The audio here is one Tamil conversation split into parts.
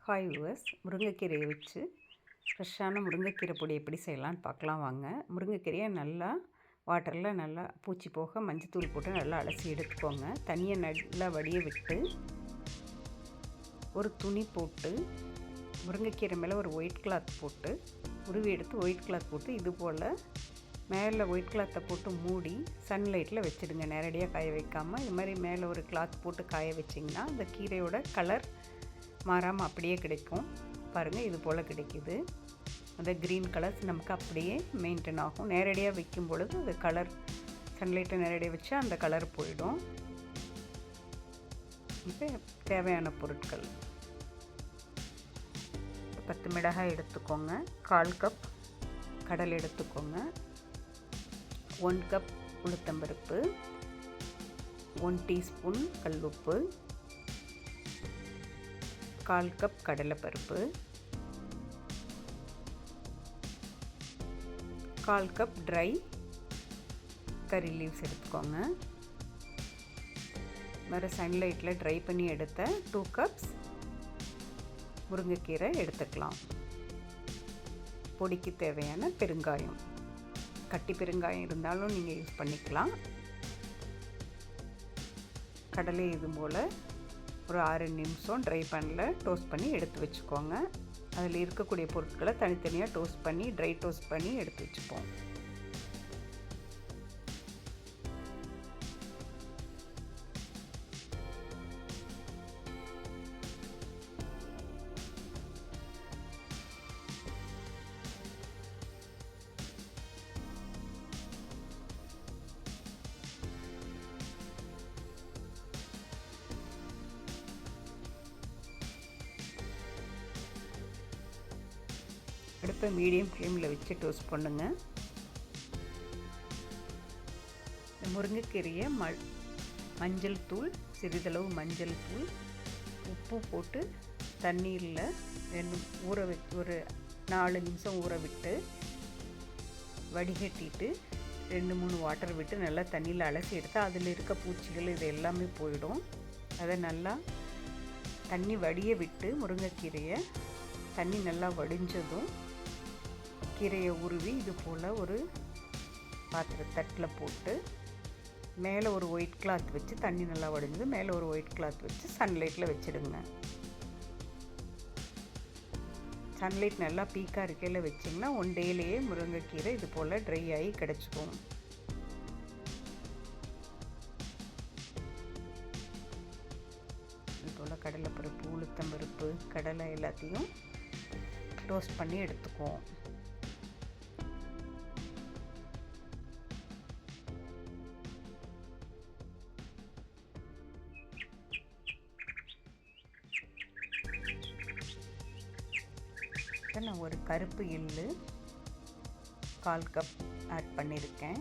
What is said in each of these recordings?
ஹாய் வியூவர்ஸ், முருங்கைக்கீரையை வச்சு ஃப்ரெஷ்ஷான முருங்கைக்கீரை பொடி எப்படி செய்யலான்னு பார்க்கலாம் வாங்க. முருங்கைக்கீரையை நல்லா வாட்டரில் நல்லா பூச்சி போக மஞ்சத்தூள் போட்டு நல்லா அலசி எடுத்துக்கோங்க. தண்ணியை நல்லா வடிய விட்டு ஒரு துணி போட்டு முருங்கைக்கீரை மேலே ஒரு ஒயிட் கிளாத் போட்டு உருவி எடுத்து ஒயிட் கிளாத் போட்டு இது போல் மேலே ஒயிட் கிளாத்தை போட்டு மூடி சன்லைட்டில் வச்சுடுங்க. நேரடியாக காய வைக்காமல் இது மாதிரி மேலே ஒரு கிளாத் போட்டு காய வச்சிங்கன்னா அந்த கீரையோட கலர் மாறாமல் அப்படியே கிடைக்கும். பாருங்கள், இது போல் கிடைக்கிது. அந்த க்ரீன் கலர்ஸ் நமக்கு அப்படியே மெயின்டைன் ஆகும். நேரடியாக வைக்கும் பொழுது அது கலர் சன்லைட்டை நேரடியாக வச்சா அந்த கலர் போயிடும். இப்போ தேவையான பொருட்கள் 10 மிளகாய் எடுத்துக்கோங்க, 1/4 கப் கடலை எடுத்துக்கோங்க, 1 கப் உளுத்தம்பருப்பு, 1 டீஸ்பூன் கல்லுப்பு, 1/4 கப் கடலைப்பருப்பு, 1/4 கப் ட்ரை கறி லீவ்ஸ் எடுத்துக்கோங்க. வேறு சன்லைட்டில் ட்ரை பண்ணி எடுத்த 2 கப்ஸ் முருங்கைக்கீரை எடுத்துக்கலாம். பொடிக்கு தேவையான பெருங்காயம், கட்டி பெருங்காயம் இருந்தாலும் நீங்கள் யூஸ் பண்ணிக்கலாம். கடலை இது போல் ஒரு 6 நிமிஷம் ட்ரை பேனில் டோஸ்ட் பண்ணி எடுத்து வச்சுக்கோங்க. அதில் இருக்கக்கூடிய பொருட்களை தனித்தனியாக டோஸ்ட் பண்ணி ட்ரை டோஸ்ட் பண்ணி எடுத்து வச்சுப்போம். அடுப்பை மீடியம் ஃப்ளேமில் வச்சு டோஸ்ட் பண்ணுங்கள். இந்த முருங்கைக்கீரையை மஞ்சள் தூள், சிறிதளவு மஞ்சள் தூள், உப்பு போட்டு தண்ணீரில் ஒரு 4 நிமிஷம் ஊற விட்டு வடிகட்டிட்டு 2-3 வாட்டர் விட்டு நல்லா தண்ணியில் அலசி எடுத்தால் அதில் இருக்க பூச்சிகள் இது எல்லாமே போயிடும். அதை நல்லா தண்ணி வடிய விட்டு முருங்கைக்கீரையை தண்ணி நல்லா வடிஞ்சதும் கீரையை உருவி இது போல் ஒரு தட்டில் போட்டு மேலே ஒரு ஒயிட் கிளாத் வச்சு தண்ணி நல்லா வடிஞ்சது மேலே ஒரு ஒயிட் கிளாத் வச்சு சன்லைட்டில் வச்சுடுங்க. சன்லைட் நல்லா பீக்காக இருக்கையில் வச்சிங்கன்னா 1 டேலேயே முருங்கைக்கீரை இது போல் ட்ரை ஆகி கிடச்சிக்கும். இது போல் கடலைப்பருப்பு, உளுத்தம்பருப்பு, கடலை எல்லாத்தையும் டோஸ்ட் பண்ணி எடுத்துக்குவோம். நான் ஒரு கருப்பு எள்ளு 1/4 கப் ஆட் பண்ணியிருக்கேன்.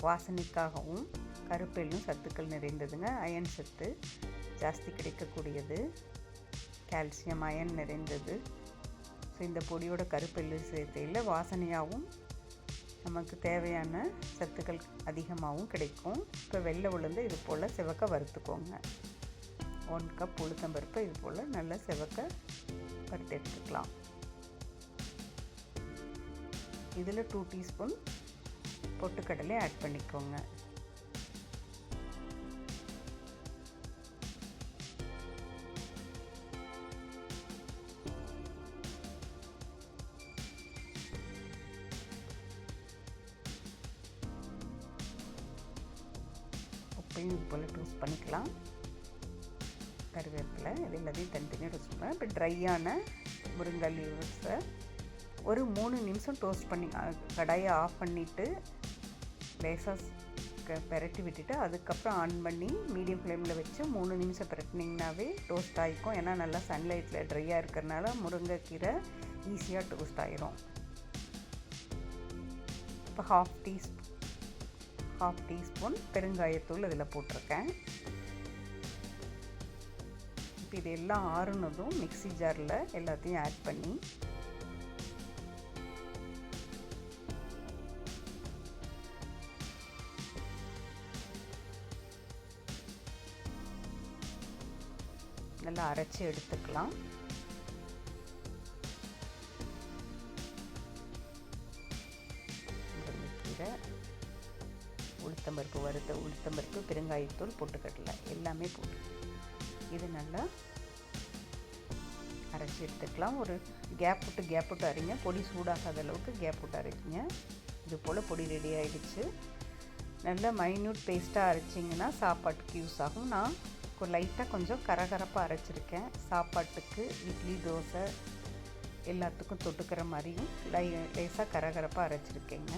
வாசனைக்காகவும் கருப்பு எள்ளும் சத்துக்கள் நிறைந்ததுங்க. அயன் சத்து ஜாஸ்தி கிடைக்கக்கூடியது, கால்சியம் அயன் நிறைந்தது. ஸோ இந்த பொடியோட கருப்பு எள்ளு சேர்த்தையில் வாசனையாகவும் நமக்கு தேவையான சத்துக்கள் அதிகமாகவும் கிடைக்கும். இப்போ வெள்ளை உளுந்து இது போல் செவக்க வறுத்துக்கோங்க. 1 கப் உளுத்தம்பருப்பை இது போல் நல்லா செவக்க வறுத்து எடுத்துக்கலாம். இதில் 2 டீஸ்பூன் பொட்டுக்கடலை ஆட் பண்ணிக்கோங்க. உப்பையும் இது போல் டோஸ்ட் பண்ணிக்கலாம். கருவேப்பிலை இது எல்லாத்தையும் தனித்தனியாக டோஸ்ட் பண்ணலாம். இப்போ ட்ரையான முருங்கை லீவ்ஸை ஒரு 3 நிமிஷம் டோஸ்ட் பண்ணி கடாயை ஆஃப் பண்ணிவிட்டு லேசாக பெரட்டி விட்டுட்டு அதுக்கப்புறம் ஆன் பண்ணி மீடியம் ஃப்ளேமில் வச்சு 3 நிமிஷம் பெரட்டினிங்கனாவே டோஸ்ட் ஆகிக்கும். ஏன்னா நல்லா சன்லைட்டில் ட்ரையாக இருக்கிறனால முருங்கைக்கீரை ஈஸியாக டோஸ்ட் ஆகிரும். இப்போ ஹாஃப் டீஸ்பூன் பெருங்காயத்தூள் இதில் போட்டிருக்கேன். இப்போ இது எல்லாம் ஆறுனதும் மிக்ஸி ஜாரில் எல்லாத்தையும் ஆட் பண்ணி நல்லா அரைச்சி எடுத்துக்கலாம். உளுத்தம்பருப்பு, வறுத்த உளுத்தம்பருப்பு, பெருங்காயத்தூள், பொட்டுக்கடலை எல்லாமே போட்டு இது நல்லா அரைச்சி எடுத்துக்கலாம். ஒரு கேப் விட்டு அரைங்க. பொடி சூடாகாத அளவுக்கு கேப் விட்டு அரைச்சிங்க. இது போல் பொடி ரெடி ஆகிடுச்சு. நல்லா மைன்யூட் பேஸ்ட்டாக அரைச்சிங்கன்னா சாப்பாட்டுக்கு யூஸ் ஆகும். நான் லைட்டாக கொஞ்சம் கரகரப்பாக அரைச்சிருக்கேன். சாப்பாட்டுக்கு, இட்லி, தோசை எல்லாத்துக்கும் தொட்டுக்கிற மாதிரியும் லேசாக கரகரப்பாக அரைச்சிருக்கேங்க.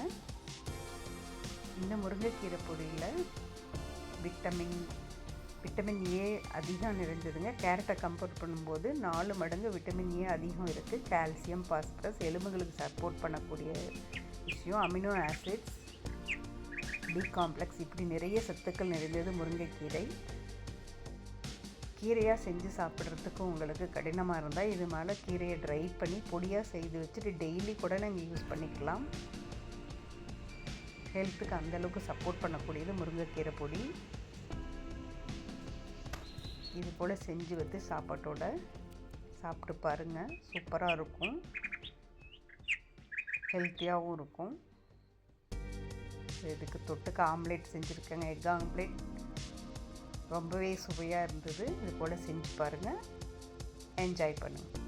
இந்த முருங்கைக்கீரை பொடியில் விட்டமின் ஏ அதிகம் நிறைஞ்சதுங்க. கேரட்டை கம்பேர் பண்ணும்போது 4 மடங்கு விட்டமின் ஏ அதிகம் இருக்குது. கால்சியம், பாஸ்பரஸ், எலும்புகளுக்கு சப்போர்ட் பண்ணக்கூடிய விஷயம், அமினோ ஆசிட்ஸ், பி காம்ப்ளெக்ஸ், இப்படி நிறைய சத்துக்கள் நிறைந்தது முருங்கைக்கீரை. கீரையாக செஞ்சு சாப்பிட்றதுக்கு உங்களுக்கு கடினமாக இருந்தால் இது மேலே கீரையை ட்ரை பண்ணி பொடியாக செய்து வச்சுட்டு டெய்லி கூட நீங்கள் யூஸ் பண்ணிக்கலாம். ஹெல்த்துக்கு அந்தளவுக்கு சப்போர்ட் பண்ணக்கூடியது முருங்கைக்கீரை பொடி. இது போல் செஞ்சு வச்சு சாப்பாட்டோட சாப்பிட்டு பாருங்கள். சூப்பராக இருக்கும், ஹெல்த்தியாகவும் இருக்கும். இதுக்கு தொட்டுக்கு ஆம்லேட் செஞ்சுருக்கேங்க. எக் ஆம்லேட் ரொம்பவே சுவையாக இருந்தது. இது போல் செஞ்சு பாருங்கள், என்ஜாய் பண்ணுங்கள்.